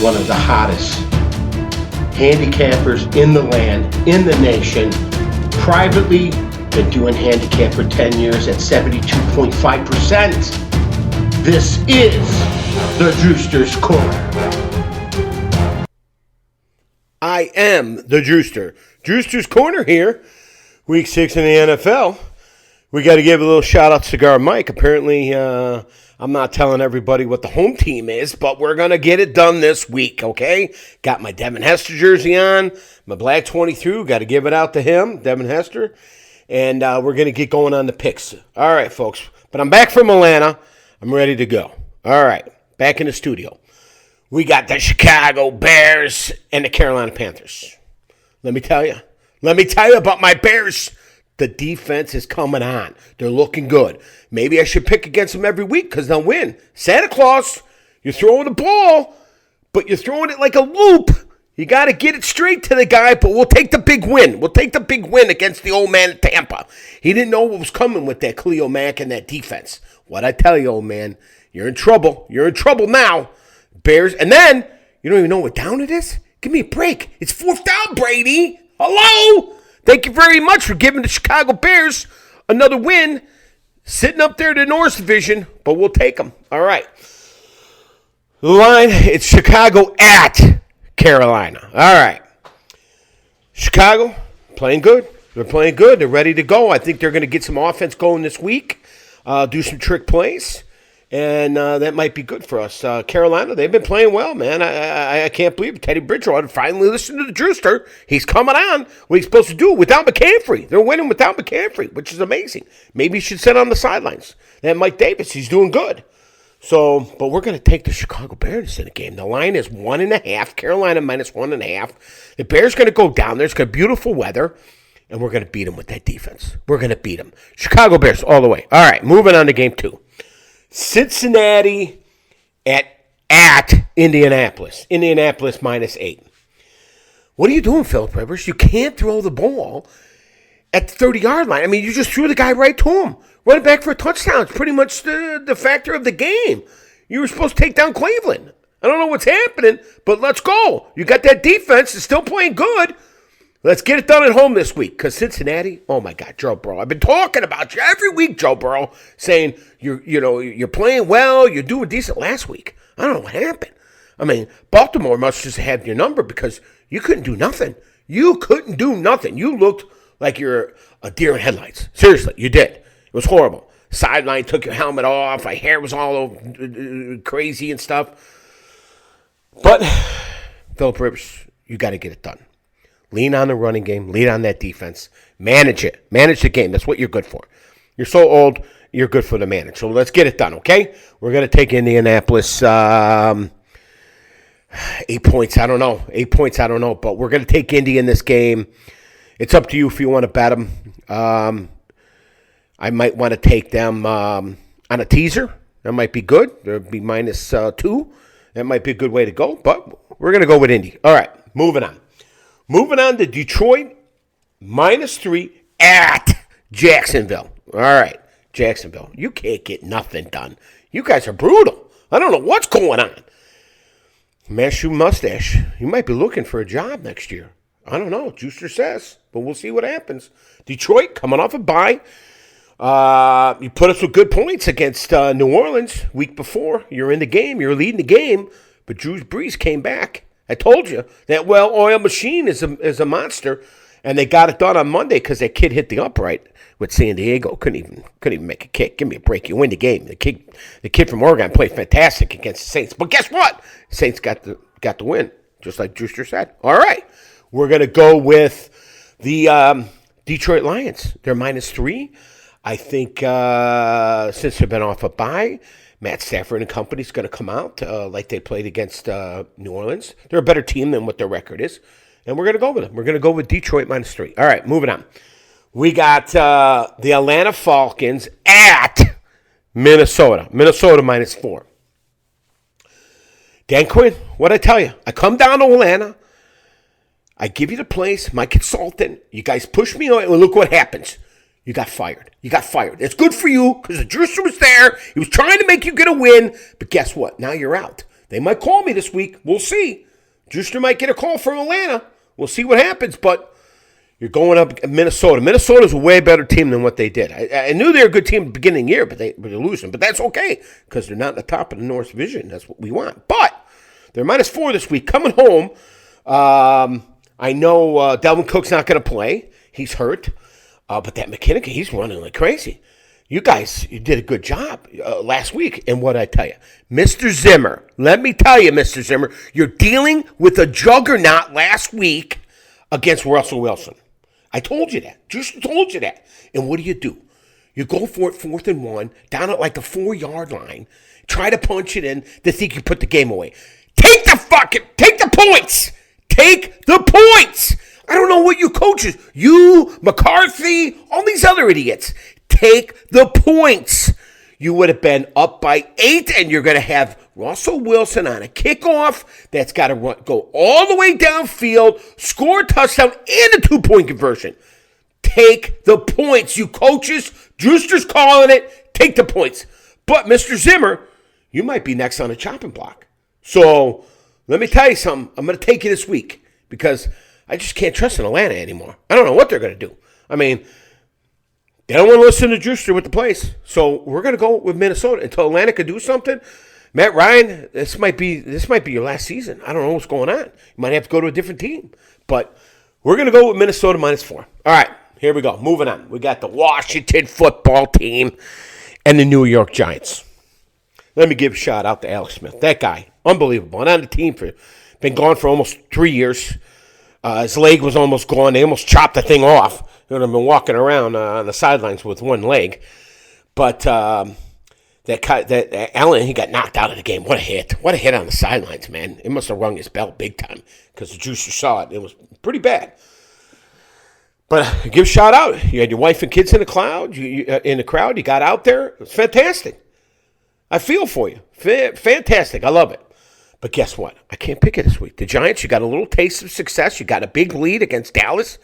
one of the hottest handicappers in the land, in the nation. Privately, been doing handicap for 10 years at 72.5%. This is the Drewster's Corner. I am the Drewster. Drewster's Corner here. Week 6 in the NFL. We got to give a little shout out to Cigar Mike. Apparently, I'm not telling everybody what the home team is, but we're going to get it done this week, okay? Got my Devin Hester jersey on, my black 23. Got to give it out to him, Devin Hester. And we're going to get going on the picks. All right, folks. But I'm back from Atlanta. I'm ready to go. All right, back in the studio. We got the Chicago Bears and the Carolina Panthers. Let me tell you about my Bears. The defense is coming on. They're looking good. Maybe I should pick against them every week because they'll win. Santa Claus, you're throwing the ball, but you're throwing it like a loop. You got to get it straight to the guy, but we'll take the big win. We'll take the big win against the old man at Tampa. He didn't know what was coming with that Khalil Mack and that defense. What I tell you, old man, you're in trouble. You're in trouble now. Bears, and then you don't even know what down it is? Give me a break. It's 4th down, Brady. Hello? Thank you very much for giving the Chicago Bears another win. Sitting up there in the North Division, but we'll take them. All right. The line, it's Chicago at Carolina. All right. Chicago, playing good. They're playing good. They're ready to go. I think they're going to get some offense going this week, do some trick plays. And that might be good for us. Carolina, they've been playing well, man. I can't believe Teddy Bridgewater finally listened to the Drewster. He's coming on what he's supposed to do without McCaffrey. They're winning without McCaffrey, which is amazing. Maybe he should sit on the sidelines. And Mike Davis, he's doing good. So, but we're going to take the Chicago Bears in the game. The line is 1.5. Carolina minus 1.5. The Bears going to go down there. It's going to be beautiful weather. And we're going to beat them with that defense. We're going to beat them. Chicago Bears all the way. All right, moving on to game 2. Cincinnati at Indianapolis. Indianapolis minus 8. What are you doing, Philip Rivers? You can't throw the ball at the 30-yard line. I mean, you just threw the guy right to him. Running back for a touchdown. It's pretty much the factor of the game. You were supposed to take down Cleveland. I don't know what's happening, but let's go. You got that defense. It's still playing good. Let's get it done at home this week because Cincinnati, oh, my God, Joe Burrow. I've been talking about you every week, Joe Burrow, saying you're playing well, you're doing decent last week. I don't know what happened. I mean, Baltimore must just have your number because you couldn't do nothing. You couldn't do nothing. You looked like you're a deer in headlights. Seriously, you did. It was horrible. Sideline took your helmet off. My hair was all over, crazy and stuff. But, Philip Rivers, you got to get it done. Lean on the running game. Lean on that defense. Manage it. Manage the game. That's what you're good for. You're so old, you're good for the manage. So let's get it done, okay? We're going to take Indianapolis 8 points. I don't know. 8 points, I don't know. But we're going to take Indy in this game. It's up to you if you want to bet them. I might want to take them on a teaser. That might be good. There would be minus 2. That might be a good way to go. But we're going to go with Indy. All right, moving on. Moving on to Detroit, minus 3 at Jacksonville. All right, Jacksonville. You can't get nothing done. You guys are brutal. I don't know what's going on. Mashu Mustache, you might be looking for a job next year. I don't know. Juicer says, but we'll see what happens. Detroit, coming off a bye. You put us with good points against New Orleans week before. You're in the game. You're leading the game. But Drew Brees came back. I told you that well-oiled machine is a monster, and they got it done on Monday because that kid hit the upright with San Diego. Couldn't even make a kick. Give me a break. You win the game. The kid from Oregon played fantastic against the Saints. But guess what? Saints got the win, just like Drewster said. All right, we're gonna go with the Detroit Lions. They're minus 3. I think since they've been off a bye, Matt Stafford and company is going to come out like they played against New Orleans. They're a better team than what their record is. And we're going to go with them. We're going to go with Detroit minus 3. All right, moving on. We got the Atlanta Falcons at Minnesota. Minnesota minus 4. Dan Quinn, what'd I tell you? I come down to Atlanta. I give you the place, my consultant. You guys push me on, and look what happens. You got fired. You got fired. It's good for you because the Drewster was there. He was trying to make you get a win. But guess what? Now you're out. They might call me this week. We'll see. Juicer might get a call from Atlanta. We'll see what happens, but you're going up Minnesota. Minnesota's a way better team than what they did. I knew they were a good team at the beginning of the year, but they're losing. But that's okay because they're not in the top of the North Division. That's what we want. But they're -4 this week. Coming home, I know Dalvin Cook's not going to play. He's hurt. But that McKinnon, he's running like crazy. You guys, you did a good job last week. And what I tell you, Mr. Zimmer, let me tell you, Mr. Zimmer, you're dealing with a juggernaut last week against Russell Wilson. I told you that. Just told you that. And what do? You go for it 4th and 1, down at like the 4-yard line, try to punch it in to think you put the game away. Take the points. Take the points. I don't know what you coaches, you, McCarthy, all these other idiots. Take the points. You would have been up by 8, and you're going to have Russell Wilson on a kickoff that's got to go all the way downfield, score a touchdown, and a 2-point conversion. Take the points, you coaches. Juicer's calling it. Take the points. But, Mr. Zimmer, you might be next on the chopping block. So, let me tell you something. I'm going to take you this week because I just can't trust in Atlanta anymore. I don't know what they're going to do. I mean, they don't want to listen to Juicer with the plays. So we're going to go with Minnesota until Atlanta can do something. Matt Ryan, this might be your last season. I don't know what's going on. You might have to go to a different team. But we're going to go with Minnesota -4. All right, here we go. Moving on. We got the Washington football team and the New York Giants. Let me give a shout out to Alex Smith. That guy, unbelievable. And on the team been gone for almost 3 years. His leg was almost gone. They almost chopped the thing off. He would have been walking around on the sidelines with one leg. But that Allen, he got knocked out of the game. What a hit. What a hit on the sidelines, man. It must have rung his bell big time because the Juicer saw it. It was pretty bad. But give a shout out. You had your wife and kids in the crowd. You got out there. It was fantastic. I feel for you. Fantastic. I love it. But guess what? I can't pick it this week. The Giants, you got a little taste of success. You got a big lead against Dallas,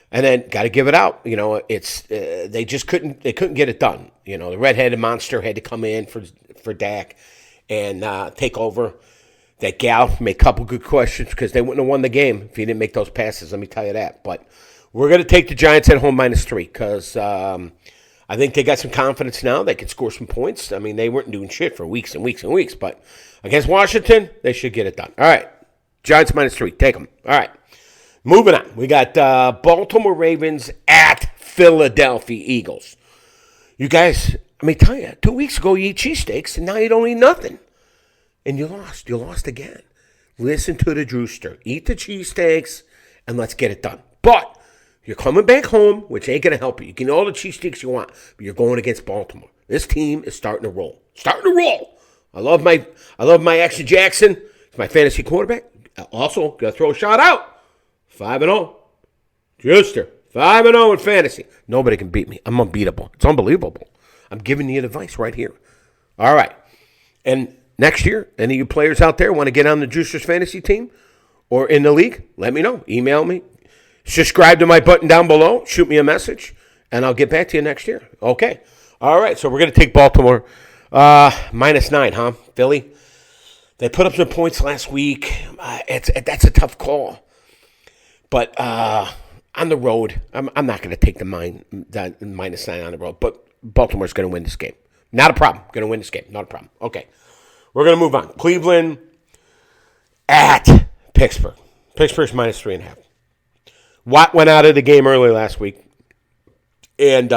and then got to give it out. You know, it's they just couldn't get it done. You know, the redheaded monster had to come in for Dak and take over. That gal made a couple good questions because they wouldn't have won the game if he didn't make those passes. Let me tell you that. But we're going to take the Giants at home -3 because I think they got some confidence now. They can score some points. I mean, they weren't doing shit for weeks and weeks and weeks, but against Washington, they should get it done. All right, Giants -3. Take them. All right, moving on. We got Baltimore Ravens at Philadelphia Eagles. You guys, let me tell you, 2 weeks ago you eat cheesesteaks, and now you don't eat nothing. And you lost. You lost again. Listen to the Drewster. Eat the cheesesteaks, and let's get it done. But you're coming back home, which ain't going to help you. You can eat all the cheesesteaks you want, but you're going against Baltimore. This team is starting to roll. Starting to roll. I love my Action Jackson. He's my fantasy quarterback. Also, got to throw a shout out. 5-0. Juicer. 5-0 in fantasy. Nobody can beat me. I'm unbeatable. It's unbelievable. I'm giving you advice right here. All right. And next year, any of you players out there want to get on the Juicer's fantasy team or in the league, let me know. Email me. Subscribe to my button down below. Shoot me a message, and I'll get back to you next year. Okay. All right, so we're going to take Baltimore. -9, huh? Philly? They put up some points last week. That's a tough call. But on the road, I'm not going to take the -9 on the road. But Baltimore's going to win this game. Not a problem. Going to win this game. Not a problem. Okay. We're going to move on. Cleveland at Pittsburgh. Pittsburgh's -3.5. Watt went out of the game early last week. And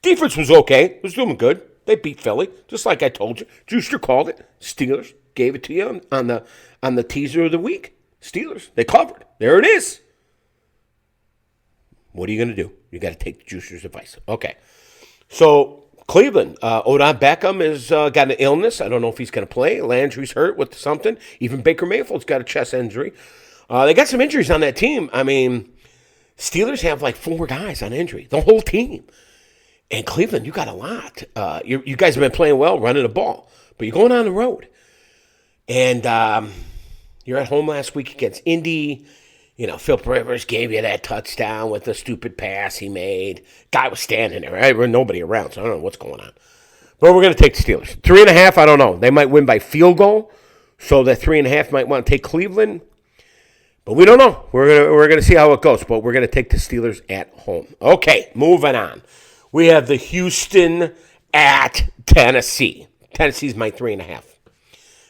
defense was okay. It was doing good. They beat Philly, just like I told you. Juicer called it. Steelers gave it to you on the teaser of the week. Steelers, they covered. There it is. What are you going to do? You got to take the Juicer's advice. Okay. So, Cleveland, Odell Beckham has got an illness. I don't know if he's going to play. Landry's hurt with something. Even Baker Mayfield's got a chest injury. They got some injuries on that team. I mean, Steelers have like 4 guys on injury. The whole team. And Cleveland, you got a lot. You guys have been playing well, running the ball. But you're going on the road. And you're at home last week against Indy. You know, Philip Rivers gave you that touchdown with the stupid pass he made. Guy was standing there, right? There was nobody around, so I don't know what's going on. But we're going to take the Steelers. 3.5, I don't know. They might win by field goal, so that 3.5 might want to take Cleveland. But we don't know. We're gonna see how it goes. But we're going to take the Steelers at home. Okay, moving on. We have the Houston at Tennessee. Tennessee's my 3.5.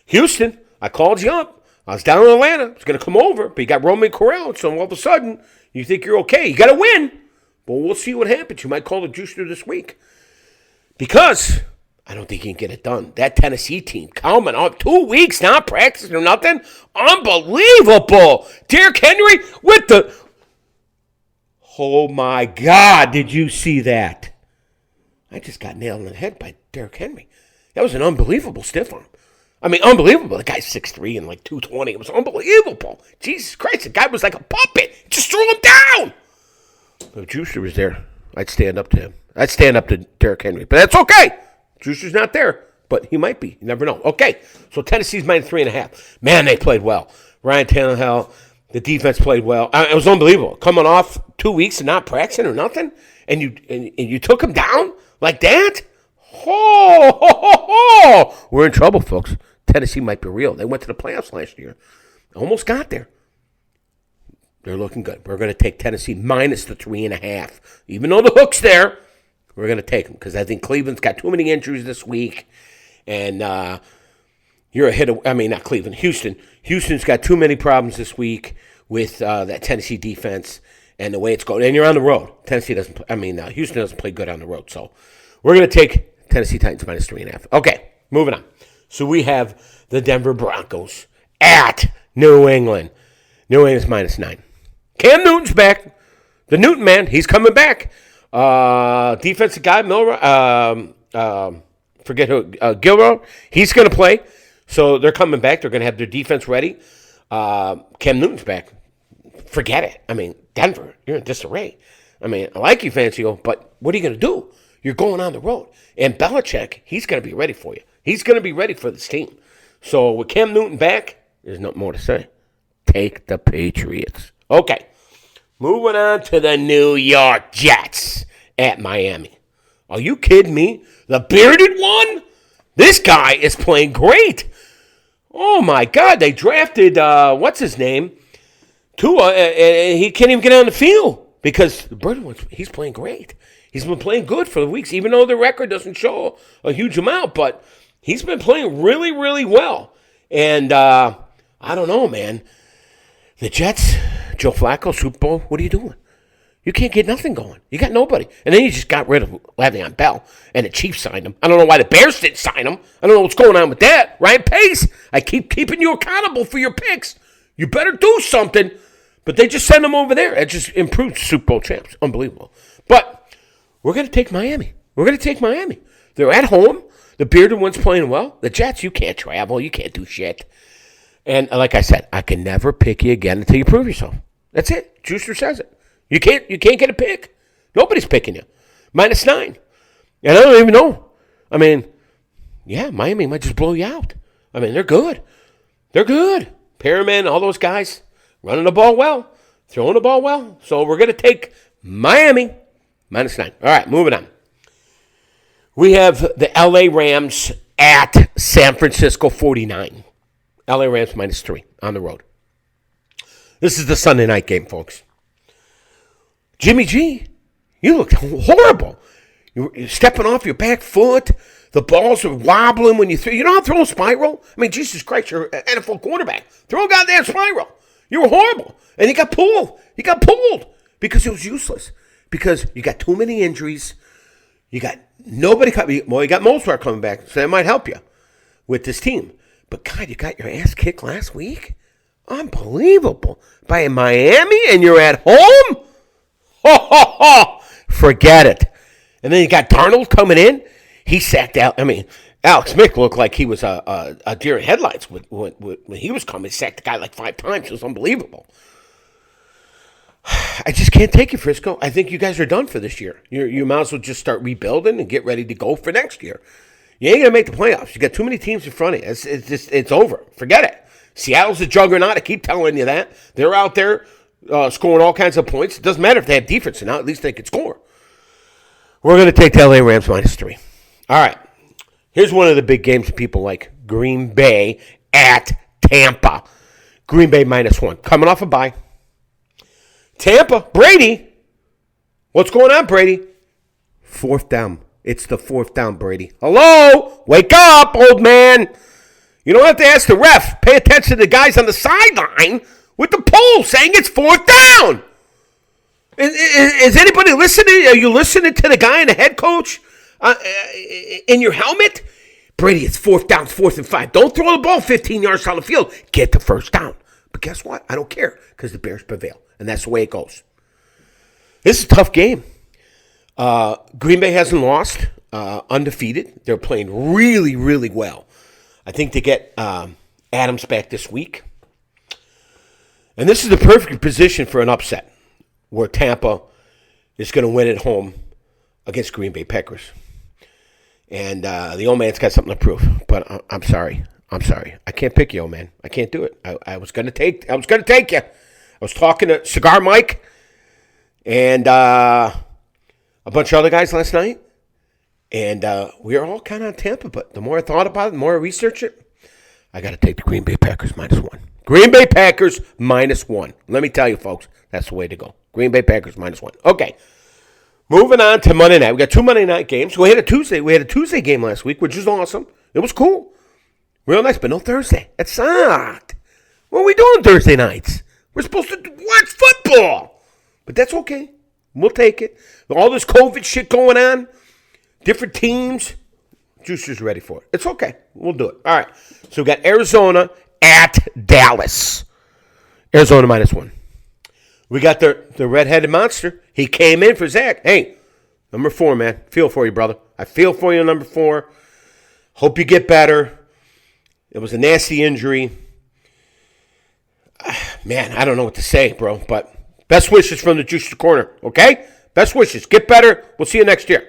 Houston, I called you up. I was down in Atlanta. I was going to come over, but you got Roman Corral, so all of a sudden, you think you're okay. You got to win. But we'll see what happens. You might call the Juicer this week. Because I don't think you can get it done. That Tennessee team coming up 2 weeks, not practicing or nothing. Unbelievable. Derrick Henry with the... Oh, my God. Did you see that? I just got nailed in the head by Derrick Henry. That was an unbelievable stiff arm. I mean, unbelievable. The guy's 6'3" and like 220. It was unbelievable. Jesus Christ, the guy was like a puppet. Just threw him down. If Juicer was there, I'd stand up to him. I'd stand up to Derrick Henry. But that's okay. Juicer's not there, but he might be. You never know. Okay, so Tennessee's minus 3.5. Man, they played well. Ryan Tannehill, the defense played well. It was unbelievable. Coming off 2 weeks and not practicing or nothing, and you took him down like that? Oh, we're in trouble, folks. Tennessee might be real. They went to the playoffs last year. Almost got there. They're looking good. We're going to take Tennessee minus the 3.5. Even though the hook's there, we're going to take them because I think Cleveland's got too many injuries this week. And you're a hit of, I mean, not Cleveland, Houston. Houston's got too many problems this week with that Tennessee defense and the way it's going. And you're on the road. Houston doesn't play good on the road. So we're going to take Tennessee Titans minus 3.5. Okay, moving on. So we have the Denver Broncos at New England. New England's minus 9. Cam Newton's back. The Newton man, he's coming back. Defensive guy, Gilroy, he's going to play. So they're coming back. They're going to have their defense ready. Cam Newton's back. Forget it. I mean, Denver, you're in disarray. I mean, I like you, Fancio, but what are you going to do? You're going on the road. And Belichick, he's going to be ready for you. He's going to be ready for this team. So with Cam Newton back, there's nothing more to say. Take the Patriots. Okay. Moving on to the New York Jets at Miami. Are you kidding me? The bearded one? This guy is playing great. Oh, my God. They drafted, what's his name? Tua, and he can't even get on the field because the bearded one, he's playing great. He's been playing good for the weeks, even though the record doesn't show a huge amount, but he's been playing really, really well. And I don't know, man. The Jets, Joe Flacco, Super Bowl, what are you doing? You can't get nothing going. You got nobody. And then you just got rid of Le'Veon Bell, and the Chiefs signed him. I don't know why the Bears didn't sign him. I don't know what's going on with that. Ryan Pace, I keep keeping you accountable for your picks. You better do something. But they just send him over there. It just improved Super Bowl champs. Unbelievable. But we're going to take Miami. They're at home. The bearded one's playing well. The Jets, you can't travel. You can't do shit. And like I said, I can never pick you again until you prove yourself. That's it. Juicer says it. You can't get a pick. Nobody's picking you. minus 9. And I don't even know. I mean, yeah, Miami might just blow you out. I mean, they're good. Perriman, all those guys running the ball well, throwing the ball well. So we're going to take Miami minus 9. All right, moving on. We have the LA Rams at San Francisco 49. LA Rams minus 3 on the road. This is the Sunday night game, folks. Jimmy G, you looked horrible. You're stepping off your back foot. The balls are wobbling when you throw. You know how to throw a spiral? I mean, Jesus Christ, you're an NFL quarterback. Throw a goddamn spiral. You were horrible. And you got pulled. Because it was useless. Because you got too many injuries. You got nobody coming. Well, you got Mostert coming back, so that might help you with this team. But, God, you got your ass kicked last week? Unbelievable. By Miami and you're at home? Forget it. And then you got Darnold coming in. He sacked out. I mean, Alex Smith looked like he was a deer in headlights when he was coming. He sacked the guy like 5 times. It was unbelievable. I just can't take you, Frisco. I think you guys are done for this year. You might as well just start rebuilding and get ready to go for next year. You ain't going to make the playoffs. You got too many teams in front of you. It's over. Forget it. Seattle's a juggernaut. I keep telling you that. They're out there scoring all kinds of points. It doesn't matter if they have defense or not. At least they can score. We're going to take the LA Rams minus 3. All right. Here's one of the big games people like. Green Bay at Tampa. Green Bay -1. Coming off a bye. Tampa, Brady. What's going on, Brady? 4th down. It's the 4th down, Brady. Hello? Wake up, old man. You don't have to ask the ref. Pay attention to the guys on the sideline with the pole saying it's 4th down. Is anybody listening? Are you listening to the guy and the head coach in your helmet? Brady, it's 4th down, 4th and 5. Don't throw the ball 15 yards down the field. Get the 1st down. But guess what? I don't care because the Bears prevail. And that's the way it goes. This is a tough game. Green Bay hasn't lost, undefeated. They're playing really, really well. I think they get Adams back this week. And this is the perfect position for an upset where Tampa is going to win at home against Green Bay Packers. And the old man's got something to prove. But I'm sorry. I can't pick you, old man. I can't do it. I was going to take you. I was talking to Cigar Mike and a bunch of other guys last night. And we were all kind of on Tampa. But the more I thought about it, the more I researched it, I got to take the Green Bay Packers -1. Green Bay Packers -1. Let me tell you, folks, that's the way to go. Green Bay Packers -1. Okay. Moving on to Monday night. We got 2 Monday night games. We had a Tuesday game last week, which is awesome. It was cool. Real nice, but no Thursday. That sucked. What are we doing Thursday nights? We're supposed to watch football. But that's okay. We'll take it. All this COVID shit going on, different teams. Juicer's ready for it. It's okay. We'll do it. All right. So we got Arizona at Dallas. Arizona -1. We got the redheaded monster. He came in for Zach. Hey, number 4, man. Feel for you, brother. I feel for you, number 4. Hope you get better. It was a nasty injury. Man, I don't know what to say, bro. But best wishes from the Juicer Corner, okay? Best wishes. Get better. We'll see you next year.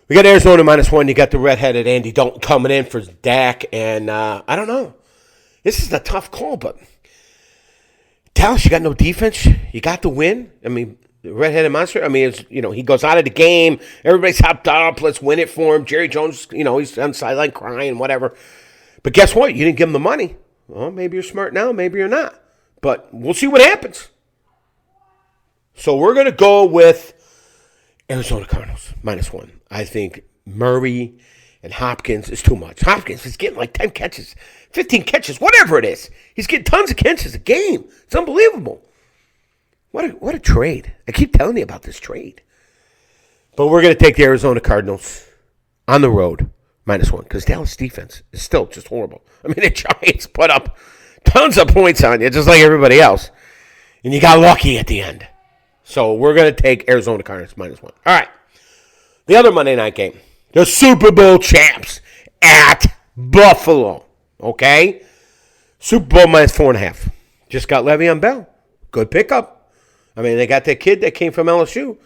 We got Arizona -1. You got the redheaded Andy Dalton coming in for Dak. And I don't know. This is a tough call, but Dallas, you got no defense. You got the win. I mean, the redheaded monster. I mean, it's, he goes out of the game. Everybody's hopped up. Let's win it for him. Jerry Jones, he's on the sideline crying, whatever. But guess what? You didn't give him the money. Well, maybe you're smart now. Maybe you're not. But we'll see what happens. So we're going to go with Arizona Cardinals -1. I think Murray and Hopkins is too much. Hopkins is getting like 10 catches, 15 catches, whatever it is. He's getting tons of catches a game. It's unbelievable. What a trade. I keep telling you about this trade. But we're going to take the Arizona Cardinals on the road -1 because Dallas defense is still just horrible. I mean, the Giants put up tons of points on you just like everybody else. And you got lucky at the end. So we're going to take Arizona Cardinals -1. All right. The other Monday night game. The Super Bowl champs at Buffalo. Okay? Super Bowl -4.5. Just got Le'Veon Bell. Good pickup. I mean, they got that kid that came from LSU.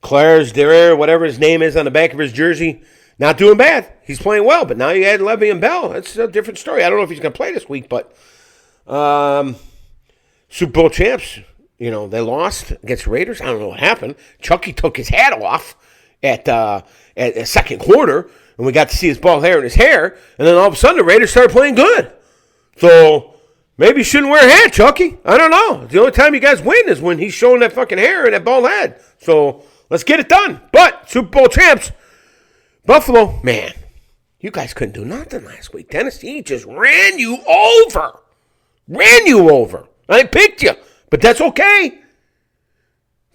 Claire's Derriere, whatever his name is on the back of his jersey. Not doing bad. He's playing well, but now you add Le'Veon Bell. That's a different story. I don't know if he's going to play this week, but Super Bowl champs, they lost against the Raiders. I don't know what happened. Chucky took his hat off at second quarter, and we got to see his bald hair in his hair, and then all of a sudden the Raiders started playing good. So maybe you shouldn't wear a hat, Chucky. I don't know. The only time you guys win is when he's showing that fucking hair and that bald head. So let's get it done. But Super Bowl champs, Buffalo, man, you guys couldn't do nothing last week. Tennessee just ran you over. I picked you, but that's okay.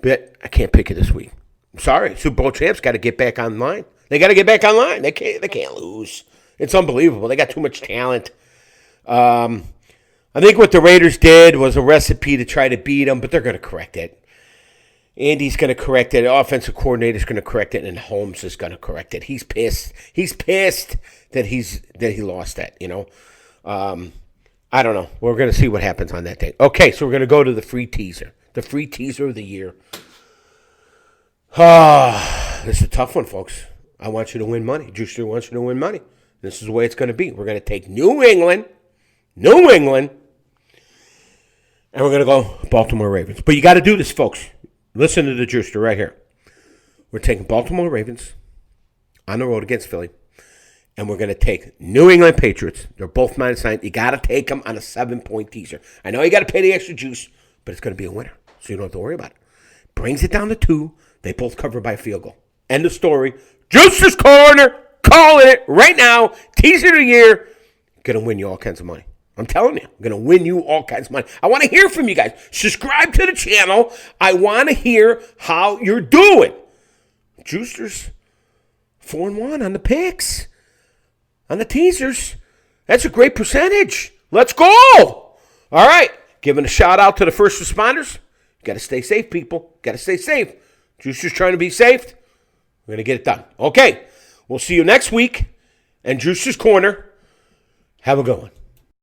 But I can't pick you this week. I'm sorry. Super Bowl champs got to get back online. They got to get back online. They can't lose. It's unbelievable. They got too much talent. I think what the Raiders did was a recipe to try to beat them, but they're going to correct it. Andy's going to correct it. The offensive coordinator's going to correct it, and Holmes is going to correct it. He's pissed. He's pissed that he lost that. I don't know. We're going to see what happens on that day. Okay, so we're going to go to the free teaser. The free teaser of the year. This is a tough one, folks. I want you to win money. Juicer wants you to win money. This is the way it's going to be. We're going to take New England, and we're going to go Baltimore Ravens. But you got to do this, folks. Listen to the Juicer right here. We're taking Baltimore Ravens on the road against Philly, And we're going to take New England Patriots. They're both -9. You got to take them on a 7-point teaser. I know you got to pay the extra juice, but it's going to be a winner, so you don't have to worry about it. Brings it down to 2. They both cover by a field goal. End of story. Juicer's Corner. Calling it right now. Teaser of the year. Going to win you all kinds of money. I'm telling you. I'm going to win you all kinds of money. I want to hear from you guys. Subscribe to the channel. I want to hear how you're doing. Juicer's 4-1 on the picks. On the teasers. That's a great percentage. Let's go. All right. Giving a shout out to the first responders. You got to stay safe, people. Got to stay safe. Juicer's trying to be safe. We're going to get it done. Okay. We'll see you next week. And Juicer's Corner. Have a good one.